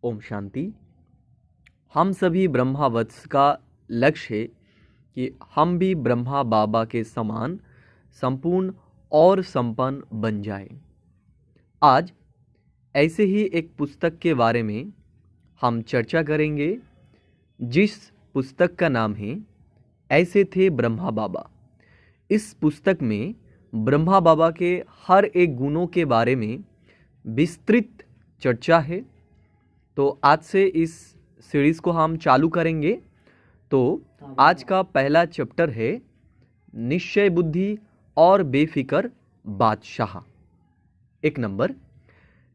ओम शांति। हम सभी ब्रह्मावत्स का लक्ष्य है कि हम भी ब्रह्मा बाबा के समान संपूर्ण और संपन्न बन जाएं। आज ऐसे ही एक पुस्तक के बारे में हम चर्चा करेंगे, जिस पुस्तक का नाम है ऐसे थे ब्रह्मा बाबा। इस पुस्तक में ब्रह्मा बाबा के हर एक गुणों के बारे में विस्तृत चर्चा है। तो आज से इस सीरीज़ को हम चालू करेंगे। तो आज का पहला चैप्टर है निश्चय बुद्धि और बेफिक्र बादशाह। एक नंबर,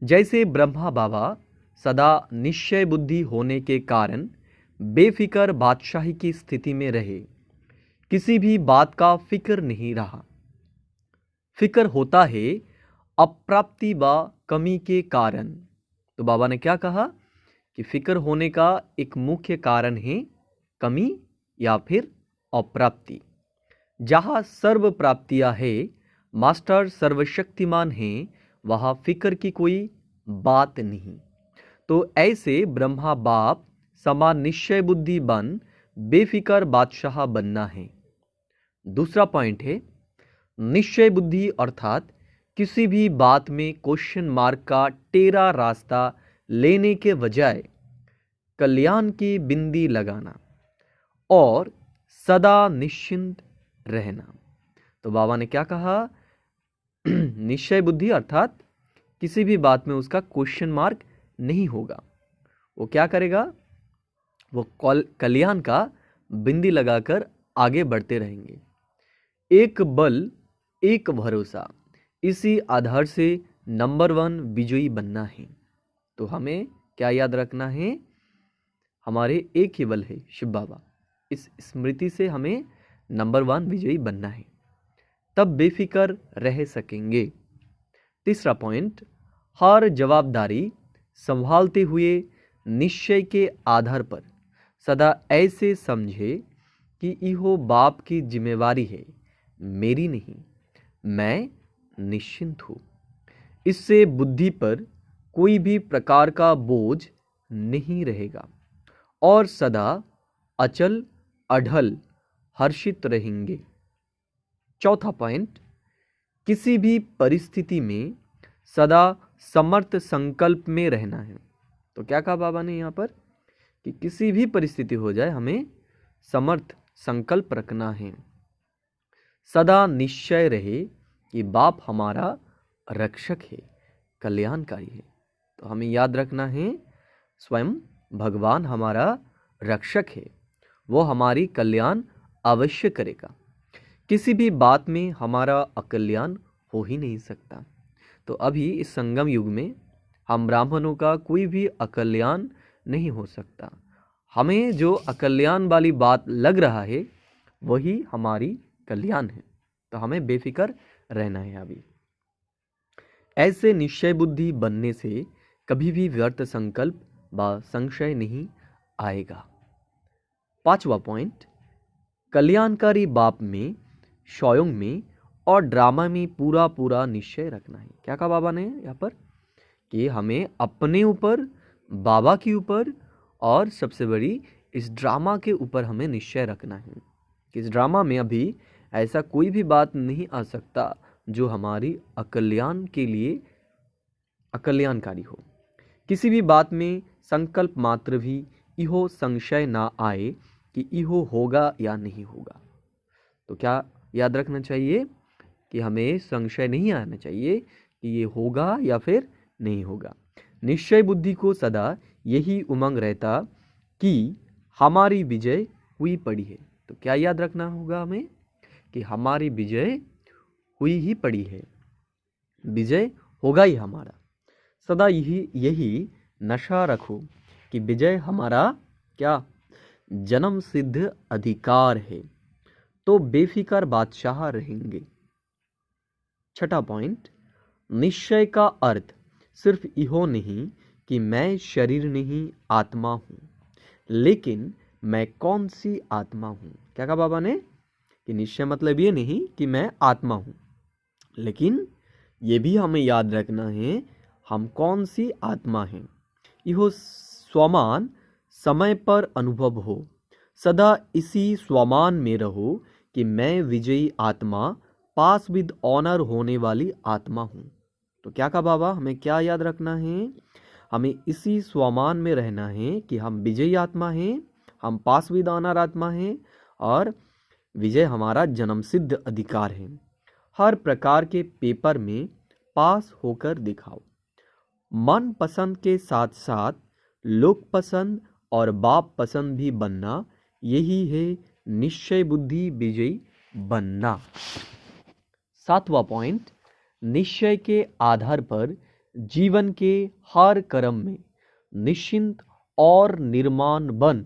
जैसे ब्रह्मा बाबा सदा निश्चय बुद्धि होने के कारण बेफिक्र बादशाही की स्थिति में रहे, किसी भी बात का फिक्र नहीं रहा। फिक्र होता है अप्राप्ति व कमी के कारण। तो बाबा ने क्या कहा कि फिक्र होने का एक मुख्य कारण है कमी या फिर अप्राप्ति। जहाँ सर्व प्राप्तियाँ है, मास्टर सर्वशक्तिमान हैं, वहाँ फिक्र की कोई बात नहीं। तो ऐसे ब्रह्मा बाप समान निश्चय बुद्धि बन बेफिक्र बादशाह बनना है। दूसरा पॉइंट है निश्चय बुद्धि, अर्थात किसी भी बात में क्वेश्चन मार्क का टेढ़ा रास्ता लेने के बजाय कल्याण की बिंदी लगाना और सदा निश्चिंत रहना। तो बाबा ने क्या कहा निश्चय बुद्धि अर्थात किसी भी बात में उसका क्वेश्चन मार्क नहीं होगा। वो क्या करेगा? वो कल्याण का बिंदी लगाकर आगे बढ़ते रहेंगे। एक बल एक भरोसा, इसी आधार से नंबर 1 विजयी बनना है। तो हमें क्या याद रखना है? हमारे एक ही बल है शिव बाबा। इस स्मृति से हमें नंबर 1 विजयी बनना है, तब बेफिक्र रह सकेंगे। तीसरा पॉइंट, हर जवाबदारी संभालते हुए निश्चय के आधार पर सदा ऐसे समझे कि इहो बाप की जिम्मेवारी है, मेरी नहीं, मैं निश्चिंत हूँ। इससे बुद्धि पर कोई भी प्रकार का बोझ नहीं रहेगा और सदा अचल अढल हर्षित रहेंगे। चौथा पॉइंट, किसी भी परिस्थिति में सदा समर्थ संकल्प में रहना है। तो क्या कहा बाबा ने यहाँ पर कि किसी भी परिस्थिति हो जाए हमें समर्थ संकल्प रखना है। सदा निश्चय रहे कि बाप हमारा रक्षक है, कल्याणकारी है। तो हमें याद रखना है स्वयं भगवान हमारा रक्षक है, वो हमारी कल्याण अवश्य करेगा। किसी भी बात में हमारा अकल्याण हो ही नहीं सकता। तो अभी इस संगम युग में हम ब्राह्मणों का कोई भी अकल्याण नहीं हो सकता। हमें जो अकल्याण वाली बात लग रहा है वही हमारी कल्याण है। तो हमें बेफिक्र रहना है। अभी ऐसे निश्चय बुद्धि बनने से कभी भी व्यर्थ संकल्प व संशय नहीं आएगा। पांचवा पॉइंट, कल्याणकारी बाप में, स्वयं में और ड्रामा में पूरा पूरा निश्चय रखना है। क्या कहा बाबा ने यहाँ पर कि हमें अपने ऊपर, बाबा के ऊपर और सबसे बड़ी इस ड्रामा के ऊपर हमें निश्चय रखना है कि इस ड्रामा में अभी ऐसा कोई भी बात नहीं आ सकता जो हमारी अकल्याण के लिए अकल्याणकारी हो। किसी भी बात में संकल्प मात्र भी इहो संशय ना आए कि इहो होगा या नहीं होगा। तो क्या याद रखना चाहिए कि हमें संशय नहीं आना चाहिए कि ये होगा या फिर नहीं होगा। निश्चय बुद्धि को सदा यही उमंग रहता कि हमारी विजय हुई पड़ी है। तो क्या याद रखना होगा हमें कि हमारी विजय हुई ही पड़ी है, विजय होगा ही हमारा। सदा यही नशा रखो कि विजय हमारा क्या जन्म सिद्ध अधिकार है, तो बेफिक्र बादशाह रहेंगे। छठा पॉइंट, निश्चय का अर्थ सिर्फ इहो नहीं कि मैं शरीर नहीं आत्मा हूँ, लेकिन मैं कौन सी आत्मा हूँ। क्या कहा बाबा ने कि निश्चय मतलब ये नहीं कि मैं आत्मा हूँ, लेकिन ये भी हमें याद रखना है हम कौन सी आत्मा हैं। इहो स्वमान समय पर अनुभव हो। सदा इसी स्वमान में रहो कि मैं विजयी आत्मा, पास विद ऑनर होने वाली आत्मा हूँ। तो क्या कहा बाबा, हमें क्या याद रखना है? हमें इसी स्वमान में रहना है कि हम विजयी आत्मा हैं, हम पास विद ऑनर आत्मा हैं और विजय हमारा जन्मसिद्ध अधिकार है। हर प्रकार के पेपर में पास होकर दिखाओ। मन पसंद के साथ साथ लोक पसंद और बाप पसंद भी बनना, यही है निश्चय बुद्धि विजयी बनना। 7वां पॉइंट, निश्चय के आधार पर जीवन के हर कर्म में निश्चिंत और निर्माण बन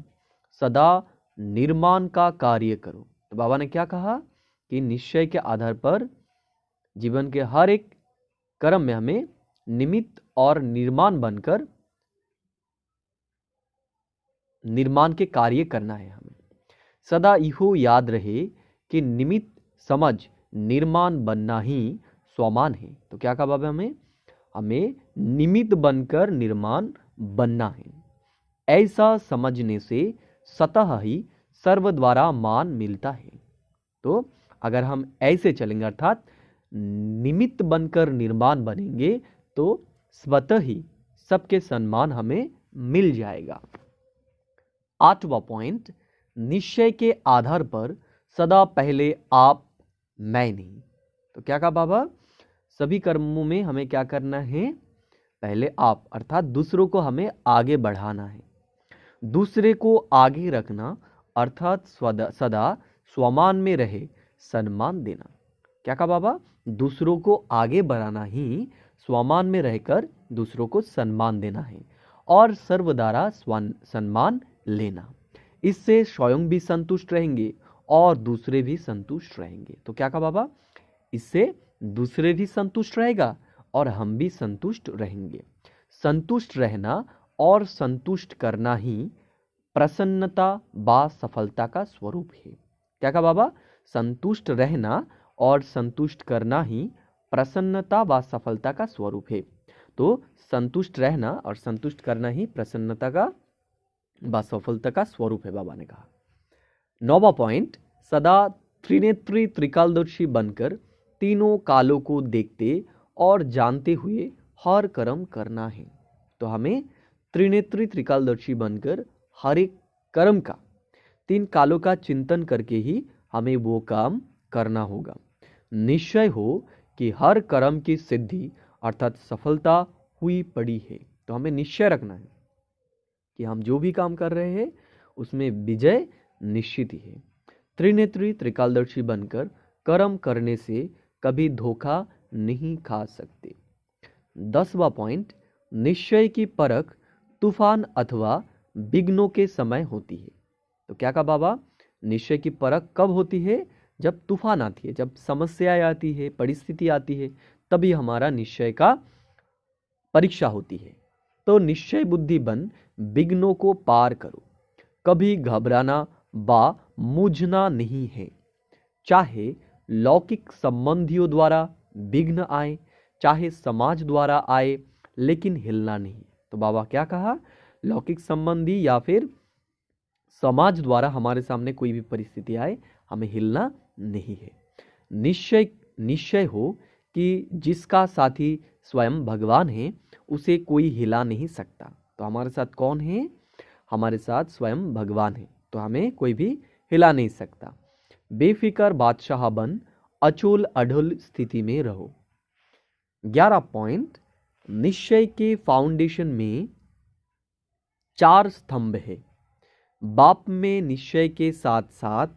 सदा निर्माण का कार्य करो। तो बाबा ने क्या कहा कि निश्चय के आधार पर जीवन के हर एक कर्म में हमें निमित्त और निर्माण बनकर निर्माण के कार्य करना है। हमें सदा इहो याद रहे कि निमित्त समझ निर्माण बनना ही स्वमान है। तो क्या कहा बाबा, हमें निमित्त बनकर निर्माण बनना है। ऐसा समझने से स्वतः ही सर्व द्वारा मान मिलता है। तो अगर हम ऐसे चलेंगे अर्थात निमित्त बनकर निर्माण बनेंगे तो स्वतः ही सबके सम्मान हमें मिल जाएगा। 8वां पॉइंट, निश्चय के आधार पर सदा पहले आप, मैं नहीं। तो क्या कहा बाबा, सभी कर्मों में हमें क्या करना है? पहले आप अर्थात दूसरों को हमें आगे बढ़ाना है, दूसरे को आगे रखना अर्थात सदा स्वमान में रहे सम्मान देना। क्या कहा बाबा, दूसरों को आगे बढ़ाना ही स्वमान में रहकर दूसरों को सम्मान देना है और सर्वद्वारा सम्मान लेना। इससे स्वयं भी संतुष्ट रहेंगे और दूसरे भी संतुष्ट रहेंगे। तो क्या कहा बाबा, इससे दूसरे भी संतुष्ट रहेगा और हम भी संतुष्ट रहेंगे। संतुष्ट रहना और संतुष्ट करना ही प्रसन्नता व सफलता का स्वरूप है। क्या कहा बाबा, संतुष्ट रहना और संतुष्ट करना ही प्रसन्नता व सफलता का स्वरूप है। तो संतुष्ट रहना और संतुष्ट करना ही प्रसन्नता का व सफलता का स्वरूप है, बाबा ने कहा। 9वां पॉइंट, सदा त्रिनेत्री त्रिकालदर्शी बनकर तीनों कालों को देखते और जानते हुए हर कर्म करना है। तो हमें त्रिनेत्री त्रिकालदर्शी बनकर हर एक कर्म का, तीन कालों का चिंतन करके ही हमें वो काम करना होगा। निश्चय हो कि हर कर्म की सिद्धि अर्थात सफलता हुई पड़ी है। तो हमें निश्चय रखना है कि हम जो भी काम कर रहे हैं उसमें विजय निश्चित ही है। त्रिनेत्री त्रिकालदर्शी बनकर कर्म करने से कभी धोखा नहीं खा सकते। 10वां पॉइंट, निश्चय की परख तूफान अथवा विघ्नों के समय होती है। तो क्या कहा बाबा, निश्चय की परख कब होती है? जब तूफान आती है, जब समस्याएं आती है, परिस्थिति आती है, तभी हमारा निश्चय का परीक्षा होती है। तो निश्चय बुद्धि बन विघ्नों को पार करो, कभी घबराना व मूझना नहीं है। चाहे लौकिक संबंधियों द्वारा विघ्न आए, चाहे समाज द्वारा आए, लेकिन हिलना नहीं। तो बाबा क्या कहा, लौकिक संबंधी या फिर समाज द्वारा हमारे सामने कोई भी परिस्थिति आए, हमें हिलना नहीं है। निश्चय हो कि जिसका साथी स्वयं भगवान है उसे कोई हिला नहीं सकता। तो हमारे साथ कौन है? हमारे साथ स्वयं भगवान है, तो हमें कोई भी हिला नहीं सकता। बेफिक्र बादशाह बन अचूल अढल स्थिति में रहो। 11 पॉइंट, निश्चय के फाउंडेशन में 4 स्तंभ है। बाप में निश्चय के साथ साथ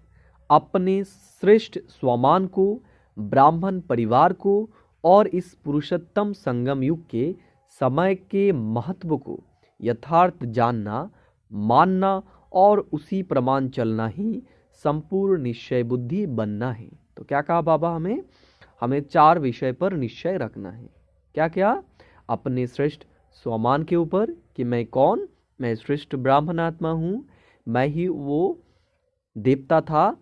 अपने श्रेष्ठ स्वमान को, ब्राह्मण परिवार को और इस पुरुषोत्तम संगम युग के समय के महत्व को यथार्थ जानना, मानना और उसी प्रमाण चलना ही संपूर्ण निश्चय बुद्धि बनना है। तो क्या कहा बाबा, हमें 4 विषय पर निश्चय रखना है। क्या क्या? अपने श्रेष्ठ स्वमान के ऊपर कि मैं कौन, मैं श्रेष्ठ ब्राह्मण आत्मा हूँ, मैं ही वो देवता था,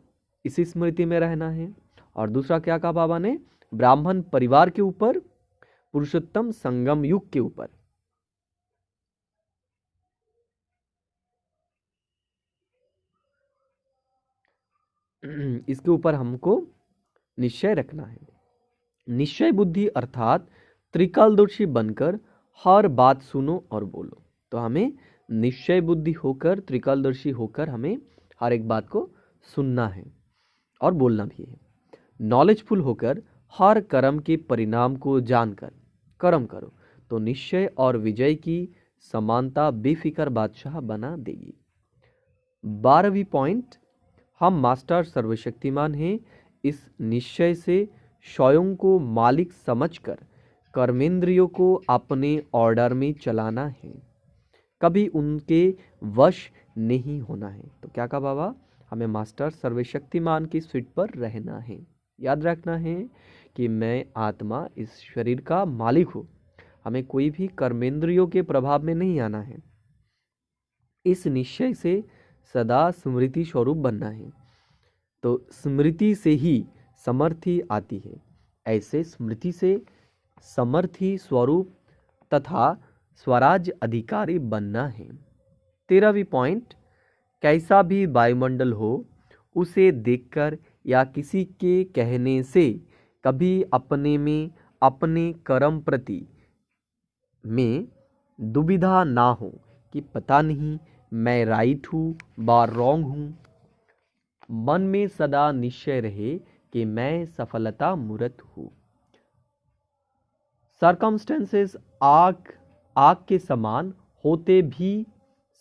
इसी स्मृति में रहना है। और दूसरा क्या कहा बाबा ने, ब्राह्मण परिवार के ऊपर, पुरुषोत्तम संगम युग के ऊपर। इसके ऊपर हमको निश्चय रखना है। निश्चय बुद्धि अर्थात त्रिकालदर्शी बनकर हर बात सुनो और बोलो। तो हमें निश्चय बुद्धि होकर, त्रिकालदर्शी होकर हमें हर एक बात को सुनना है और बोलना भी है। नॉलेजफुल होकर हर कर्म के परिणाम को जानकर कर्म करो, तो निश्चय और विजय की समानता बेफिक्र बादशाह बना देगी। 12वीं पॉइंट, हम मास्टर सर्वशक्तिमान हैं। इस निश्चय से स्वयं को मालिक समझकर कर्मेंद्रियों को अपने ऑर्डर में चलाना है, कभी उनके वश नहीं होना है। तो क्या कहा बाबा, हमें मास्टर सर्वशक्तिमान की सीट पर रहना है। याद रखना है कि मैं आत्मा इस शरीर का मालिक हूँ, हमें कोई भी कर्मेंद्रियों के प्रभाव में नहीं आना है। इस निश्चय से सदा स्मृति स्वरूप बनना है। तो स्मृति से ही समर्थि आती है, ऐसे स्मृति से समर्थि स्वरूप तथा स्वराज अधिकारी बनना है। 13वीं पॉइंट, कैसा भी वायुमंडल हो उसे देखकर या किसी के कहने से कभी अपने में, अपने कर्म प्रति में दुविधा ना हो कि पता नहीं मैं राइट हूँ व रॉन्ग हूँ। मन में सदा निश्चय रहे कि मैं सफलता मूर्त हूँ। सर्कमस्टेंसेस आग के समान होते भी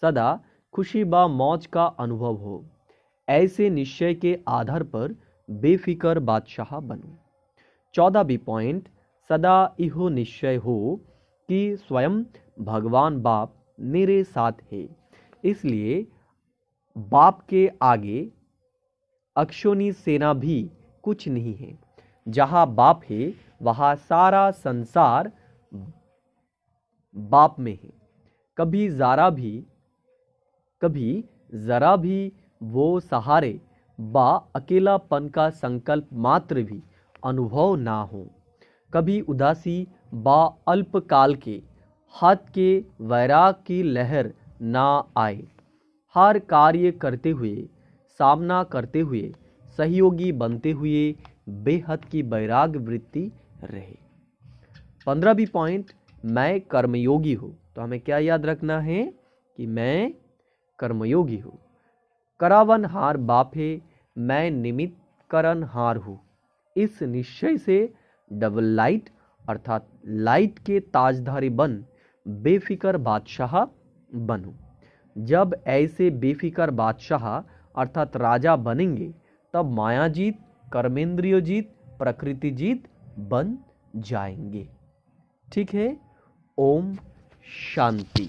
सदा खुशी व मौज का अनुभव हो, ऐसे निश्चय के आधार पर बेफिक्र बादशाह बनो। 14वीं पॉइंट, सदा इहो निश्चय हो कि स्वयं भगवान बाप मेरे साथ है, इसलिए बाप के आगे अक्षोनी सेना भी कुछ नहीं है। जहाँ बाप है वहाँ सारा संसार बाप में है। कभी जरा भी वो सहारे बा अकेलापन का संकल्प मात्र भी अनुभव ना हो। कभी उदासी बा अल्पकाल के हाथ के वैराग की लहर ना आए। हर कार्य करते हुए, सामना करते हुए, सहयोगी बनते हुए बेहद की वैराग वृत्ति रहे। 15वीं पॉइंट, मैं कर्मयोगी हूँ। तो हमें क्या याद रखना है कि मैं कर्मयोगी हूँ। करावन हार बाप है, मैं निमित्त करन हार हूँ। इस निश्चय से डबल लाइट अर्थात लाइट के ताजधारी बन बेफिक्र बादशाह बनो। जब ऐसे बेफिक्र बादशाह अर्थात राजा बनेंगे तब माया जीत, कर्मेंद्रिय जीत, प्रकृति जीत बन जाएंगे। ठीक है। ओम शांति।